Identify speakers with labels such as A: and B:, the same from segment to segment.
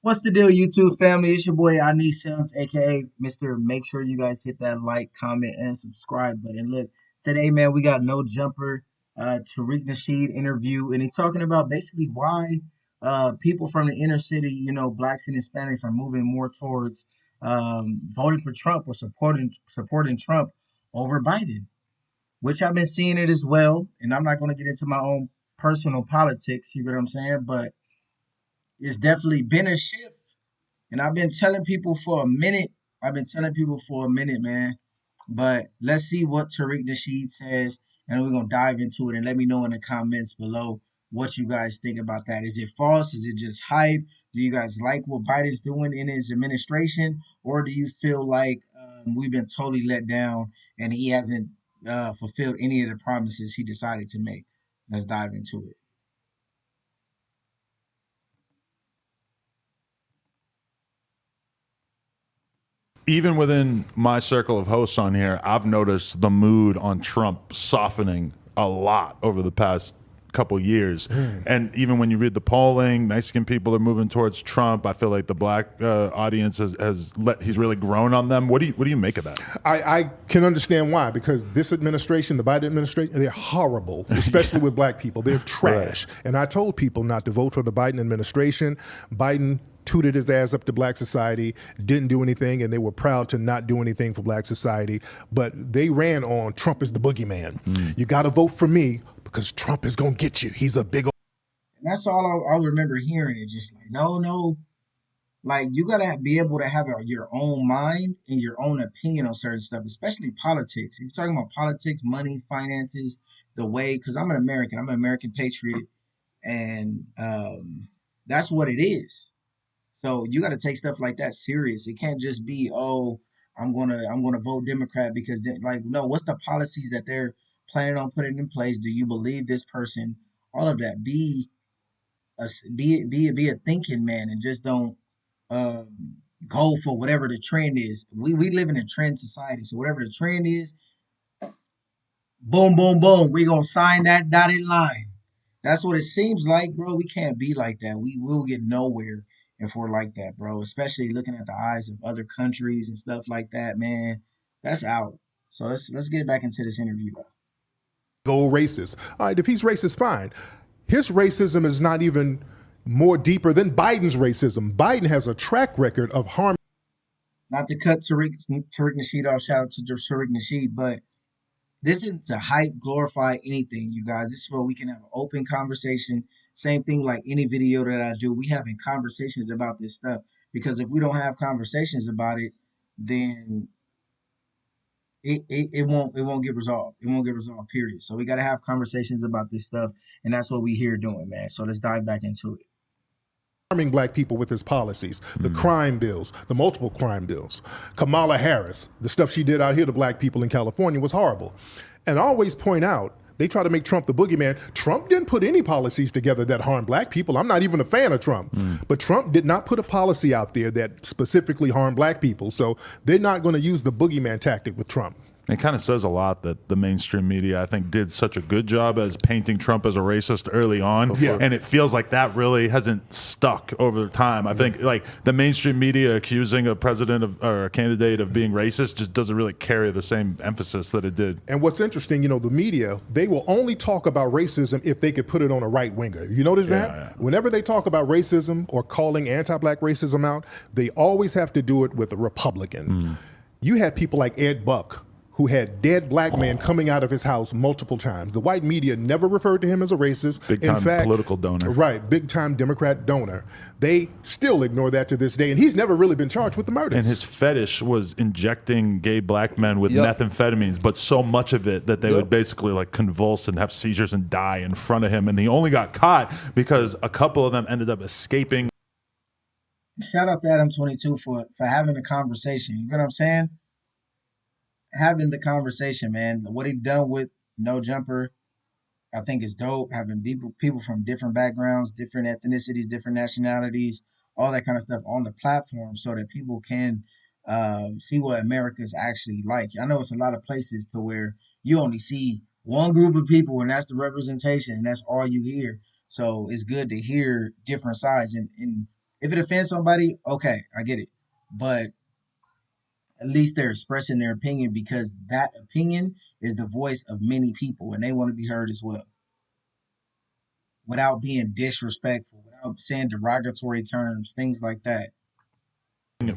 A: What's the deal, YouTube family? It's your boy Ani Sims, aka Mr. Make sure you guys hit that like, comment, and subscribe button. Look, today, man, we got No Jumper, Tariq Nasheed interview, and he's talking about basically why people from the inner city, blacks and Hispanics are moving more towards voting for Trump or supporting Trump over Biden, which I've been seeing it as well. And I'm not going to get into my own personal politics, you get what I'm saying? But it's definitely been a shift. And I've been telling people for a minute. I've been telling people for a minute, man. But let's see what Tariq Nasheed says, and we're gonna dive into it. And let me know in the comments below what you guys think about that. Is it false? Is it just hype? Do you guys like what Biden's doing in his administration, or do you feel like we've been totally let down and he hasn't fulfilled any of the promises he decided to make? Let's dive into it.
B: Even within my circle of hosts on here, I've noticed the mood on Trump softening a lot over the past couple years. And even when you read the polling, Mexican people are moving towards Trump. I feel like the black audience he's really grown on them. What do you make of that?
C: I can understand why, because this administration, the Biden administration, they're horrible, especially with black people. They're trash. Right. And I told people not to vote for the Biden administration. Biden tooted his ass up to black society, didn't do anything, and they were proud to not do anything for black society. But they ran on Trump is the boogeyman. You got to vote for me because Trump is going to get you. He's a big old.
A: And that's all I remember hearing. It just like, no. Like, you got to be able to have your own mind and your own opinion on certain stuff, especially politics. If you're talking about politics, money, finances, the way, because I'm an American patriot, and that's what it is. So you got to take stuff like that serious. It can't just be, oh, I'm gonna vote Democrat because like, no, what's the policies that they're planning on putting in place? Do you believe this person? All of that. Be a thinking man and just don't go for whatever the trend is. We live in a trend society, so whatever the trend is, boom, boom, boom, we gonna sign that dotted line. That's what it seems like, bro. We can't be like that. We will get nowhere if we're like that, bro. Especially looking at the eyes of other countries and stuff like that, man. That's out. So let's get back into this interview.
C: Go racist. All right, if he's racist, fine. His racism is not even more deeper than Biden's racism. Biden has a track record of harm.
A: Not to cut Tariq Nasheed off, shout out to Tariq Nasheed, but this isn't to hype, glorify anything, you guys. This is where we can have an open conversation. Same thing like any video that I do. We having conversations about this stuff. Because if we don't have conversations about it, then it won't get resolved. It won't get resolved, period. So we gotta have conversations about this stuff, and that's what we here doing, man. So let's dive back into it.
C: Harming black people with his policies, the crime bills, the multiple crime bills. Kamala Harris, the stuff she did out here to black people in California was horrible. And I always point out, they try to make Trump the boogeyman. Trump didn't put any policies together that harm black people. I'm not even a fan of Trump. But Trump did not put a policy out there that specifically harmed black people. So they're not going to use the boogeyman tactic with Trump.
B: It kind of says a lot that the mainstream media, I think, did such a good job as painting Trump as a racist early on. Yeah. And it feels like that really hasn't stuck over time. I think like the mainstream media accusing a president of, or a candidate of being racist just doesn't really carry the same emphasis that it did.
C: And what's interesting, the media, they will only talk about racism if they could put it on a right winger. You notice that? Yeah. Whenever they talk about racism or calling anti-black racism out, they always have to do it with a Republican. You had people like Ed Buck, who had dead black men coming out of his house multiple times. The white media never referred to him as a racist.
B: Big time political donor.
C: Right, big time Democrat donor. They still ignore that to this day, and he's never really been charged with the murders.
B: And his fetish was injecting gay black men with methamphetamines, but so much of it that they would basically like convulse and have seizures and die in front of him. And he only got caught because a couple of them ended up escaping.
A: Shout out to Adam 22 for having a conversation. You know what I'm saying? Having the conversation, man. What he done with No Jumper, I think is dope. Having people from different backgrounds, different ethnicities, different nationalities, all that kind of stuff on the platform so that people can see what America is actually like. I know it's a lot of places to where you only see one group of people and that's the representation and that's all you hear. So it's good to hear different sides. And If it offends somebody, okay, I get it. But at least they're expressing their opinion because that opinion is the voice of many people and they want to be heard as well without being disrespectful, without saying derogatory terms, things like that.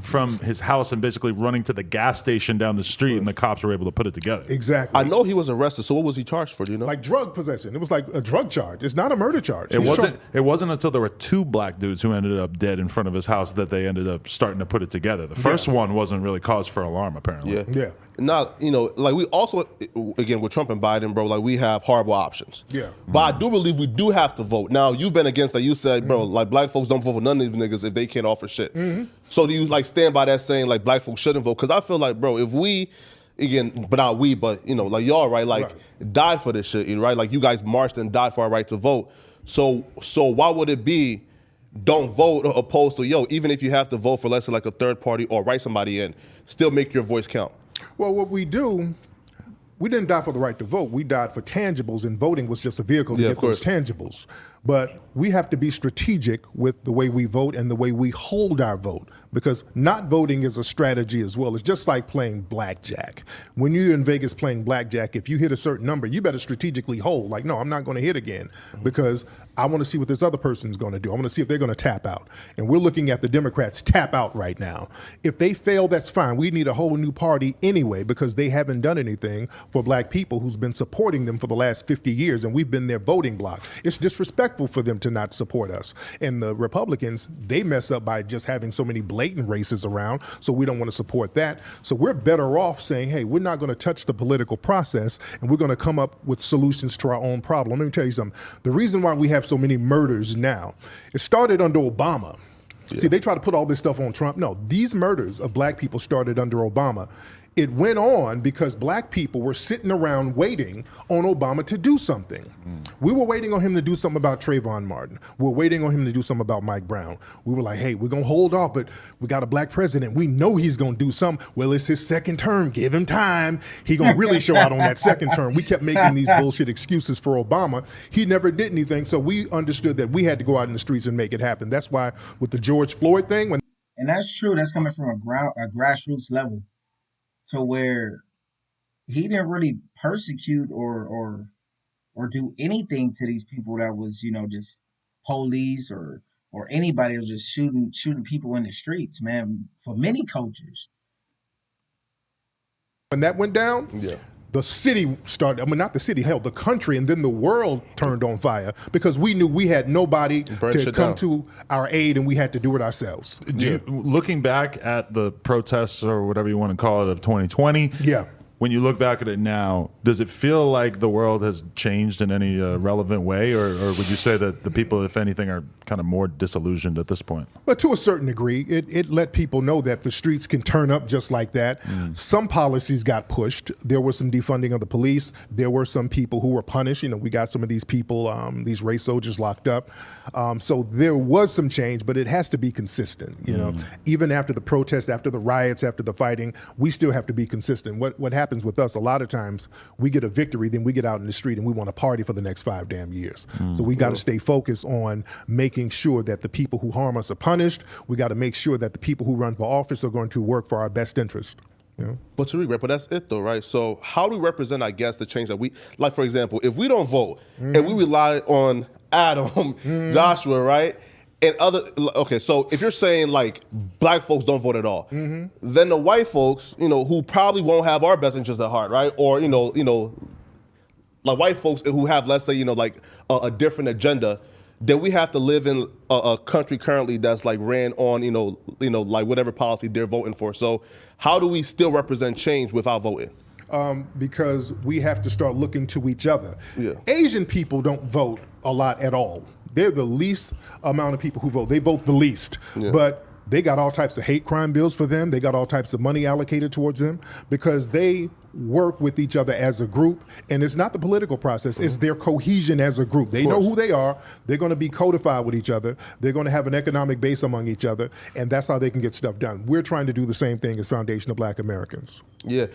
B: From his house and basically running to the gas station down the street, and the cops were able to put it together.
C: Exactly.
D: I know he was arrested. So what was he charged for? Do you know?
C: Like drug possession. It was like a drug charge. It's not a murder charge.
B: It wasn't. It wasn't until there were two black dudes who ended up dead in front of his house that they ended up starting to put it together. The first one wasn't really cause for alarm, apparently.
C: Yeah.
D: Now, like we also, again, with Trump and Biden, bro, like we have horrible options.
C: Yeah.
D: But I do believe we do have to vote. Now, you've been against that. You said, bro, like black folks don't vote for none of these niggas if they can't offer shit. So do you like stand by that saying like black folks shouldn't vote? Because I feel like, bro, if we, again, but not we, but like y'all, right? Like died for this shit, right? Like you guys marched and died for our right to vote. So why would it be don't vote opposed to, even if you have to vote for let's say like a third party or write somebody in, still make your voice count?
C: Well, what we do, we didn't die for the right to vote. We died for tangibles, and voting was just a vehicle to get those tangibles. But we have to be strategic with the way we vote and the way we hold our vote, because not voting is a strategy as well. It's just like playing blackjack. When you're in Vegas playing blackjack, if you hit a certain number, you better strategically hold. Like, no, I'm not going to hit again because I want to see what this other person's going to do. I want to see if they're going to tap out. And we're looking at the Democrats tap out right now. If they fail, that's fine. We need a whole new party anyway because they haven't done anything for black people who's been supporting them for the last 50 years, and we've been their voting bloc. It's disrespectful for them to not support us. And the Republicans, they mess up by just having so many blatant races around, so we don't want to support that. So we're better off saying, hey, we're not going to touch the political process, and we're going to come up with solutions to our own problem. Let me tell you something. The reason why we have so many murders now, it started under Obama. See, they try to put all this stuff on Trump. No, these murders of black people started under Obama. It went on because black people were sitting around waiting on Obama to do something. We were waiting on him to do something about Trayvon Martin. We're waiting on him to do something about Mike Brown. We were like, hey, we're going to hold off, but we got a black president. We know he's going to do something. Well, it's his second term. Give him time. He going to really show out on that second term. We kept making these bullshit excuses for Obama. He never did anything, so we understood that we had to go out in the streets and make it happen. That's why with the George Floyd thing.
A: And that's true. That's coming from a grassroots level, to where he didn't really persecute or do anything to these people that was, just police or anybody that was just shooting people in the streets, man, for many cultures.
C: When that went down, the city started, not the city, hell, the country, and then the world turned on fire because we knew we had nobody to come to our aid, and we had to do it ourselves.
B: Looking back at the protests or whatever you want to call it of 2020, when you look back at it now, does it feel like the world has changed in any relevant way, or would you say that the people, if anything, are kind of more disillusioned at this point?
C: But to a certain degree, it let people know that the streets can turn up just like that. Some policies got pushed. There was some defunding of the police. There were some people who were punished. We got some of these people, these race soldiers locked up. So there was some change, but it has to be consistent. Even after the protests, after the riots, after the fighting, we still have to be consistent. What happens with us, a lot of times we get a victory, then we get out in the street and we want to party for the next 5 damn years. So we got to stay focused on making sure that the people who harm us are punished. We got to make sure that the people who run for office are going to work for our best interest.
D: But Tariq, right? But that's it though, right? So how do we represent, I guess, the change that we, like for example, if we don't vote and we rely on Adam, Joshua, right? And so if you're saying like black folks don't vote at all, then the white folks, who probably won't have our best interest at heart, right? Or, like white folks who have, let's say, like a different agenda, then we have to live in a country currently that's like ran on, like whatever policy they're voting for. So how do we still represent change without voting?
C: Because we have to start looking to each other. Asian people don't vote a lot at all. They're the least amount of people who vote. They vote the least, but they got all types of hate crime bills for them. They got all types of money allocated towards them because they work with each other as a group. And it's not the political process, it's their cohesion as a group. They know who they are. They're going to be codified with each other. They're going to have an economic base among each other. And that's how they can get stuff done. We're trying to do the same thing as Foundation of Black Americans.
D: Yeah.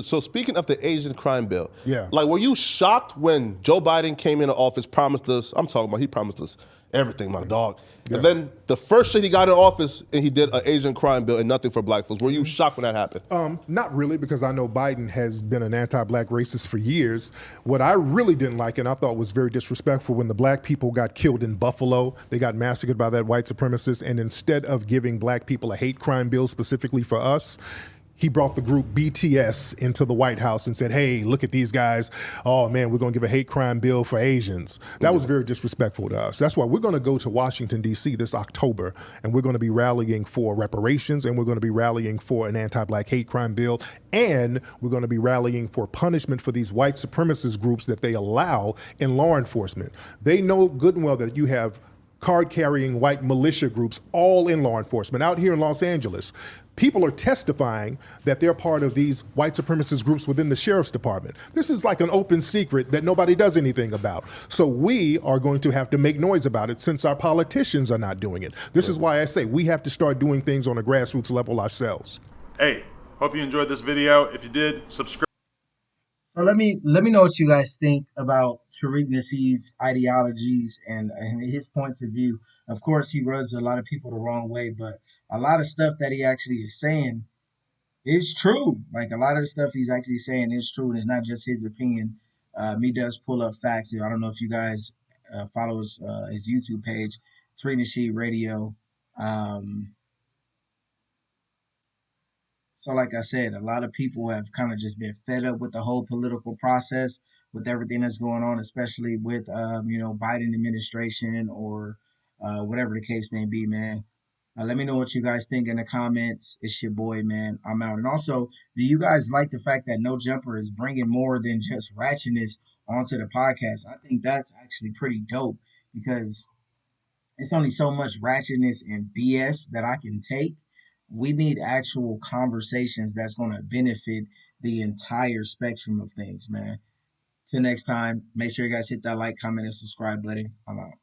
D: So speaking of the Asian crime bill,
C: Yeah.
D: like, were you shocked when Joe Biden came into office, promised us? I'm talking about he promised us everything, my dog.
C: Yeah.
D: And then the first shit he got in office, and he did an Asian crime bill and nothing for black folks. Were you shocked when that happened?
C: Not really, because I know Biden has been an anti-black racist for years. What I really didn't like, and I thought was very disrespectful, when the black people got killed in Buffalo, they got massacred by that white supremacist, and instead of giving black people a hate crime bill specifically for us, he brought the group BTS into the White House and said, hey, look at these guys. Oh, man, we're going to give a hate crime bill for Asians. That was very disrespectful to us. That's why we're going to go to Washington, D.C. this October, and we're going to be rallying for reparations, and we're going to be rallying for an anti-black hate crime bill, and we're going to be rallying for punishment for these white supremacist groups that they allow in law enforcement. They know good and well that you have card-carrying white militia groups all in law enforcement. Out here in Los Angeles, people are testifying that they're part of these white supremacist groups within the sheriff's department. This is like an open secret that nobody does anything about. So we are going to have to make noise about it since our politicians are not doing it. This is why I say we have to start doing things on a grassroots level ourselves.
B: Hey, hope you enjoyed this video. If you did, subscribe.
A: So let me know what you guys think about Tariq Nasheed's ideologies and his points of view. Of course, he rubs a lot of people the wrong way, but a lot of stuff that he actually is saying is true. Like, a lot of the stuff he's actually saying is true, and it's not just his opinion. He does pull up facts. I don't know if you guys follow his YouTube page, Tariq Nasheed Radio. So, like I said, a lot of people have kind of just been fed up with the whole political process, with everything that's going on, especially with, Biden administration or whatever the case may be, man. Let me know what you guys think in the comments. It's your boy, man. I'm out. And also, do you guys like the fact that No Jumper is bringing more than just ratchetness onto the podcast? I think that's actually pretty dope because it's only so much ratchetness and BS that I can take. We need actual conversations that's going to benefit the entire spectrum of things, man. Till next time, make sure you guys hit that like, comment, and subscribe button. I'm out.